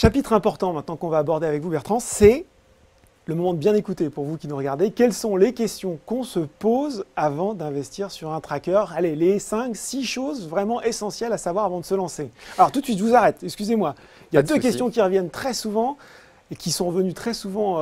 Chapitre important maintenant qu'on va aborder avec vous, Bertrand, c'est le moment de bien écouter pour vous qui nous regardez. Quelles sont les questions qu'on se pose avant d'investir sur un tracker? Allez, les 5-6 choses vraiment essentielles à savoir avant de se lancer. Alors tout de suite, je vous arrête, excusez-moi. Il y a deux questions qui reviennent très souvent et qui sont revenues très souvent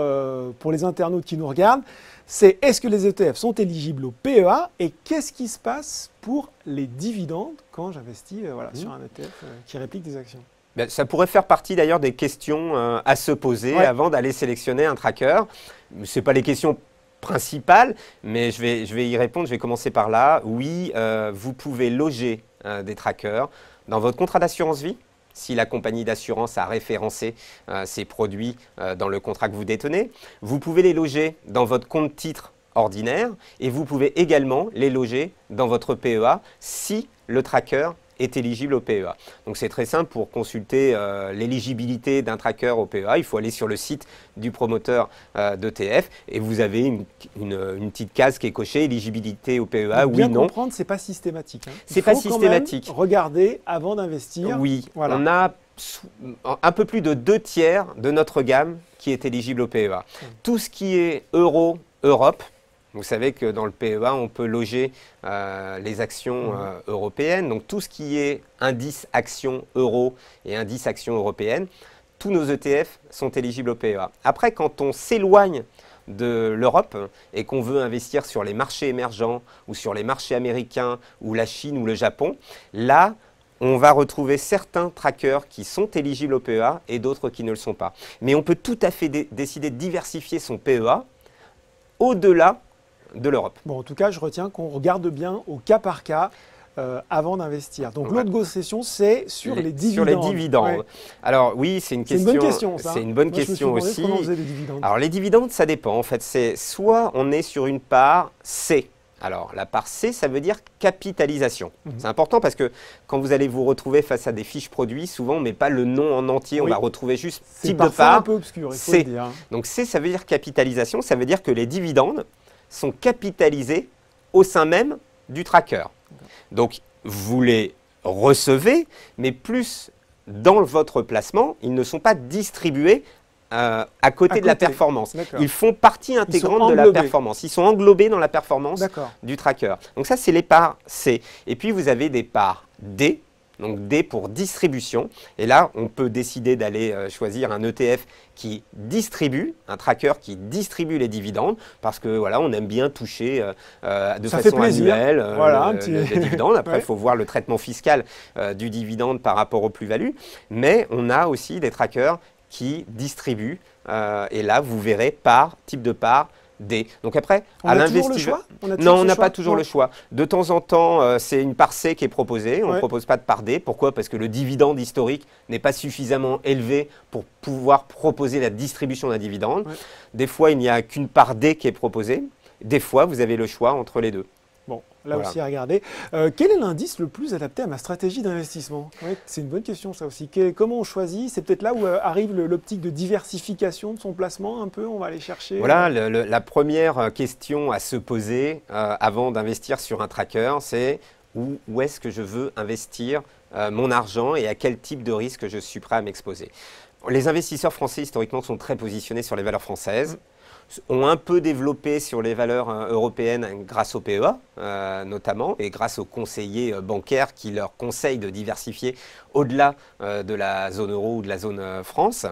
pour les internautes qui nous regardent. C'est est-ce que les ETF sont éligibles au PEA et qu'est-ce qui se passe pour les dividendes quand j'investis sur un ETF qui réplique des actions? Ça pourrait faire partie d'ailleurs des questions à se poser avant d'aller sélectionner un tracker. Ce n'est pas les questions principales, mais je vais y répondre. Je vais commencer par là. Oui, vous pouvez loger des trackers dans votre contrat d'assurance vie, si la compagnie d'assurance a référencé ces produits dans le contrat que vous détenez. Vous pouvez les loger dans votre compte titre ordinaire et vous pouvez également les loger dans votre PEA si le tracker est éligible au PEA. Donc c'est très simple pour consulter l'éligibilité d'un tracker au PEA. Il faut aller sur le site du promoteur d'ETF et vous avez une petite case qui est cochée, éligibilité au PEA, oui, non. Bien comprendre, c'est pas systématique. Hein. C'est pas systématique. Regardez avant d'investir. Oui, voilà. On a un peu plus de 2/3 de notre gamme qui est éligible au PEA. Tout ce qui est euro, Europe, vous savez que dans le PEA, on peut loger les actions européennes. Donc tout ce qui est indice actions euro et indice actions européennes, tous nos ETF sont éligibles au PEA. Après, quand on s'éloigne de l'Europe et qu'on veut investir sur les marchés émergents ou sur les marchés américains ou la Chine ou le Japon, là, on va retrouver certains trackers qui sont éligibles au PEA et d'autres qui ne le sont pas. Mais on peut tout à fait décider de diversifier son PEA au-delà de l'Europe. Bon, en tout cas, je retiens qu'on regarde bien au cas par cas avant d'investir. Donc, l'autre grosse session, c'est sur les dividendes. Sur les dividendes. Ouais. Alors, oui, c'est une question. C'est une bonne question, ça. C'est une bonne question aussi. Comment on faisait les dividendes. Alors, les dividendes, ça dépend. En fait, c'est soit on est sur une part C. Alors, la part C, ça veut dire capitalisation. C'est important parce que quand vous allez vous retrouver face à des fiches produits, souvent, on ne met pas le nom en entier. On va retrouver juste type de part. C'est un peu obscur, il faut le dire. Donc, C, ça veut dire capitalisation. Ça veut dire que les dividendes sont capitalisés au sein même du tracker. Donc, vous les recevez, mais plus dans votre placement, ils ne sont pas distribués à côté de la performance. Ils font partie intégrante de la performance. Ils sont englobés dans la performance du tracker. Donc ça, c'est les parts C. Et puis, vous avez des parts D. Donc D pour distribution. Et là, on peut décider d'aller choisir un ETF qui distribue, un tracker qui distribue les dividendes, parce que voilà, on aime bien toucher de façon annuelle les dividendes. Après, il faut voir le traitement fiscal du dividende par rapport aux plus-values. Mais on a aussi des trackers qui distribuent. Et là, vous verrez par type de part D. Donc après, à l'investisseur, non, on n'a pas toujours le choix. De temps en temps, c'est une part C qui est proposée. On ne propose pas de part D. Pourquoi? Parce que le dividende historique n'est pas suffisamment élevé pour pouvoir proposer la distribution d'un dividende. Des fois, il n'y a qu'une part D qui est proposée. Des fois, vous avez le choix entre les deux. Bon, là aussi à regarder. Quel est l'indice le plus adapté à ma stratégie d'investissement? C'est une bonne question ça aussi. Comment on choisit? C'est peut-être là où arrive l'optique de diversification de son placement un peu, on va aller chercher. Voilà, la première question à se poser avant d'investir sur un tracker, c'est où est-ce que je veux investir mon argent et à quel type de risque je suis prêt à m'exposer. Les investisseurs français historiquement sont très positionnés sur les valeurs françaises. Ont un peu développé sur les valeurs européennes grâce au PEA notamment et grâce aux conseillers bancaires qui leur conseillent de diversifier au-delà de la zone euro ou de la zone France.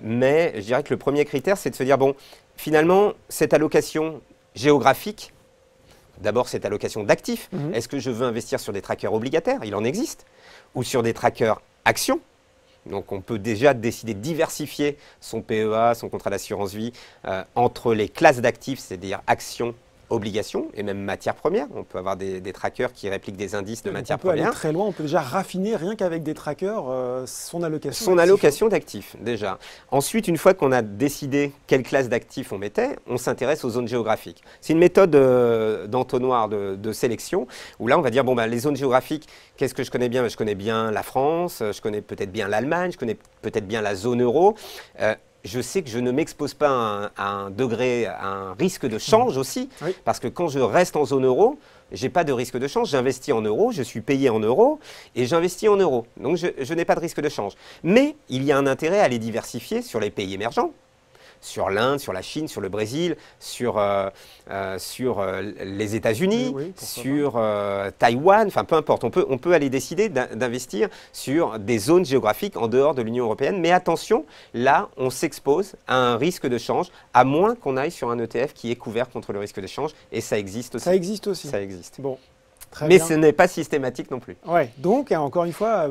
Mais je dirais que le premier critère, c'est de se dire, bon, finalement, cette allocation géographique, d'abord cette allocation d'actifs, est-ce que je veux investir sur des trackers obligataires? Il en existe. Ou sur des trackers actions? Donc on peut déjà décider de diversifier son PEA, son contrat d'assurance vie, entre les classes d'actifs, c'est-à-dire actions, obligations et même matières premières. On peut avoir des trackers qui répliquent des indices de matières premières. On peut aller très loin, on peut déjà raffiner rien qu'avec des trackers son allocation. Son allocation d'actifs, déjà. Ensuite, une fois qu'on a décidé quelle classe d'actifs on mettait, on s'intéresse aux zones géographiques. C'est une méthode d'entonnoir de sélection où là, on va dire, bon, les zones géographiques, qu'est-ce que je connais bien? Je connais bien la France, je connais peut-être bien l'Allemagne, je connais peut-être bien la zone euro. je sais que je ne m'expose pas à un risque de change aussi, Oui. parce que quand je reste en zone euro, j'ai pas de risque de change, j'investis en euros, je suis payé en euros et j'investis en euros. Donc je n'ai pas de risque de change. Mais il y a un intérêt à les diversifier sur les pays émergents, sur l'Inde, sur la Chine, sur le Brésil, sur les États-Unis, Oui, pourquoi sur Taïwan, enfin peu importe. On peut aller décider d'investir sur des zones géographiques en dehors de l'Union européenne. Mais attention, là, on s'expose à un risque de change, à moins qu'on aille sur un ETF qui est couvert contre le risque de change. Et ça existe aussi. Ça existe aussi. Ça existe. Bon, très Mais bien. ce n'est pas systématique non plus. Ouais, donc, encore une fois,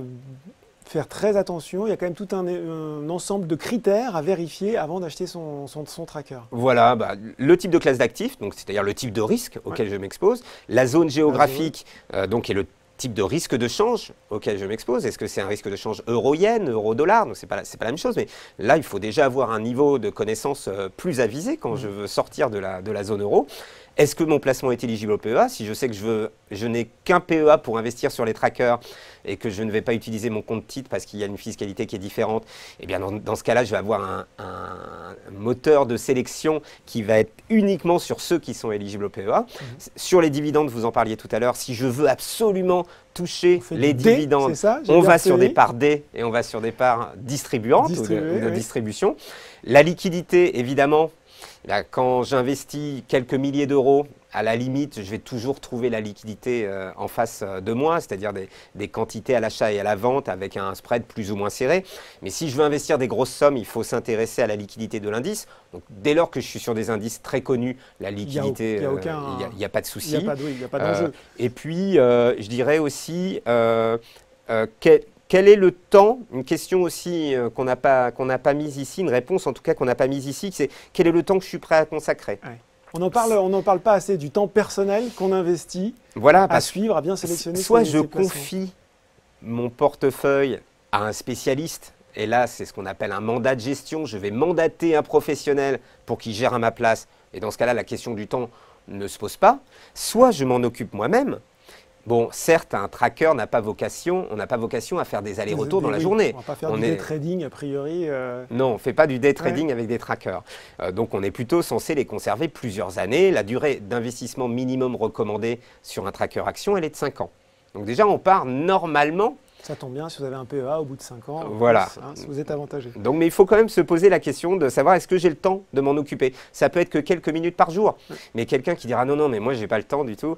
faire très attention. Il y a quand même tout un ensemble de critères à vérifier avant d'acheter son tracker. Voilà, bah, le type de classe d'actifs, donc c'est-à-dire le type de risque auquel je m'expose, la zone géographique, donc et le type de risque de change auquel je m'expose. Est-ce que c'est un risque de change euro-yen, euro-dollar? Donc c'est pas la même chose, mais là il faut déjà avoir un niveau de connaissance plus avisé quand je veux sortir de la zone euro. Est-ce que mon placement est éligible au PEA? Si je sais que je n'ai qu'un PEA pour investir sur les trackers et que je ne vais pas utiliser mon compte titre parce qu'il y a une fiscalité qui est différente, eh bien dans ce cas-là, je vais avoir un moteur de sélection qui va être uniquement sur ceux qui sont éligibles au PEA. Sur les dividendes, vous en parliez tout à l'heure, si je veux absolument toucher les dividendes, on va sur des parts D et on va sur des parts distribuantes ou de distribution. La liquidité, évidemment, là, quand j'investis quelques milliers d'euros, à la limite, je vais toujours trouver la liquidité en face de moi, c'est-à-dire des quantités à l'achat et à la vente avec un spread plus ou moins serré. Mais si je veux investir des grosses sommes, il faut s'intéresser à la liquidité de l'indice. Donc, dès lors que je suis sur des indices très connus, la liquidité, il n'y a pas de souci. Il n'y a pas d'enjeu. Et puis, je dirais aussi, quel est le temps? Une question aussi qu'on n'a pas mise ici, une réponse en tout cas qu'on n'a pas mise ici, c'est quel est le temps que je suis prêt à consacrer? Ouais. On n'en parle pas assez du temps personnel qu'on investit à suivre, à bien sélectionner. Soit je confie mon portefeuille à un spécialiste, et là c'est ce qu'on appelle un mandat de gestion, je vais mandater un professionnel pour qu'il gère à ma place, et dans ce cas-là la question du temps ne se pose pas, soit je m'en occupe moi-même. Bon, certes, un tracker n'a pas vocation à faire des allers-retours dans la journée. On ne va pas faire du day trading a priori. Non, on ne fait pas du day trading avec des trackers. Donc, on est plutôt censé les conserver plusieurs années. La durée d'investissement minimum recommandée sur un tracker action, elle est de 5 ans. Donc déjà, on part normalement. Ça tombe bien si vous avez un PEA au bout de 5 ans. Voilà. Si vous êtes avantagé. Donc, mais il faut quand même se poser la question de savoir est-ce que j'ai le temps de m'en occuper. Ça peut être que quelques minutes par jour. Mais quelqu'un qui dira non, mais moi, je n'ai pas le temps du tout.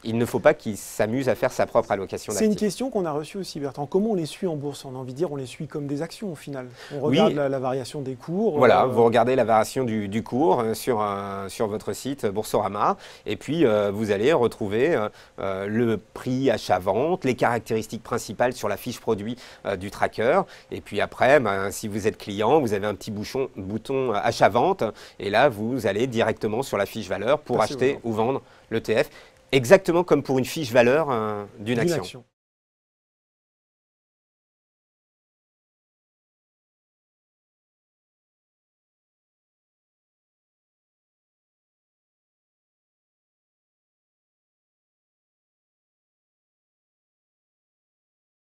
Il ne faut pas qu'il s'amuse à faire sa propre allocation d'actifs. C'est une question qu'on a reçue aussi, Bertrand. Comment on les suit en bourse? On a envie de dire on les suit comme des actions au final. On regarde la variation des cours. Voilà, vous regardez la variation du cours sur votre site Boursorama et puis vous allez retrouver le prix achat-vente, les caractéristiques principales sur la fiche produit du tracker. Et puis après, si vous êtes client, vous avez un petit bouton achat-vente et là, vous allez directement sur la fiche valeur pour acheter ou vendre l'ETF. Exactement comme pour une fiche valeur d'une action.